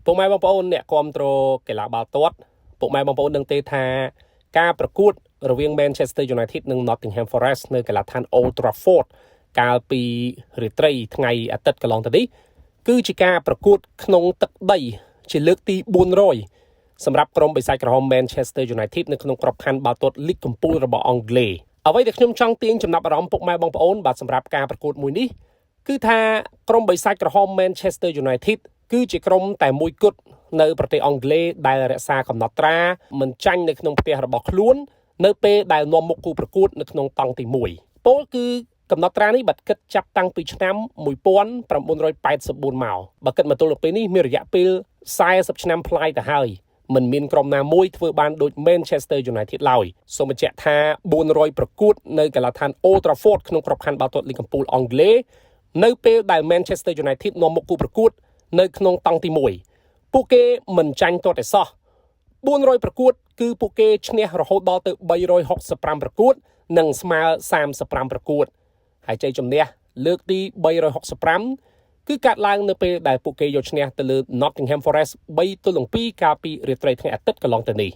ពុកម៉ែបងប្អូនអ្នកគាំទ្រកីឡាបាល់ទាត់ពុកម៉ែបងប្អូនដឹងទេថាការប្រកួតរវាង Manchester United និង Nottingham Forest នៅកីឡដ្ឋាន Old Trafford កាលពីរាត្រីថ្ងៃអាទិត្យកន្លងទៅនេះគឺជាការប្រកួតក្នុងទឹកដីជាលើកទី400សម្រាប់ក្រុមបិសាចក្រហម Manchester United នៅក្នុងក្របខ័ណ្ឌបាល់ទាត់លីកកំពូលរបស់អង់គ្លេសអ្វីដែលខ្ញុំចង់ទាញចំណាប់អារម្មណ៍ពុកម៉ែបងប្អូនបាទសម្រាប់ការប្រកួតមួយនេះគឺថាក្រុមបិសាចក្រហម Manchester United គឺជាក្រុមតែមួយគត់នៅប្រទេសអង់គ្លេសដែលរក្សាកំណត់ត្រាមិនចាញ់នៅក្នុងផ្ទះរបស់ខ្លួននៅពេលដែលនាំមុខគូប្រកួតនៅក្នុងតង់ទី1ពលគឺកំណត់ត្រានេះបាត់គិតចាប់តាំងពីឆ្នាំ1984មកបើគិតមកទល់ទៅពេលនេះមានរយៈពេល40ឆ្នាំប្លាយទៅហើយមិនមានក្រុមណាមួយធ្វើបានដូច Manchester United ឡើយសូមបញ្ជាក់ថា400ប្រកួតនៅកីឡដ្ឋាន Old Trafford ក្នុងក្របខ័ណ្ឌបាល់ទាត់លីកកំពូលអង់គ្លេសនៅពេលដែល Manchester United នាំមុខគូប្រកួតនៅក្នុងតង់ទី1ពួកគេមិនចាញ់ទាល់តែសោះ400ប្រកួតគឺពួកគេឈ្នះរហូតដល់ទៅ365ប្រកួតនិងស្មើ35ប្រកួតហើយជ័យជំនះលើកទី365គឺកើតឡើងនៅពេលដែលពួកគេយកឈ្នះទៅលើ Nottingham Forest 3-2 កាលពីរាត្រីថ្ងៃអាទិត្យកន្លងទៅនេះ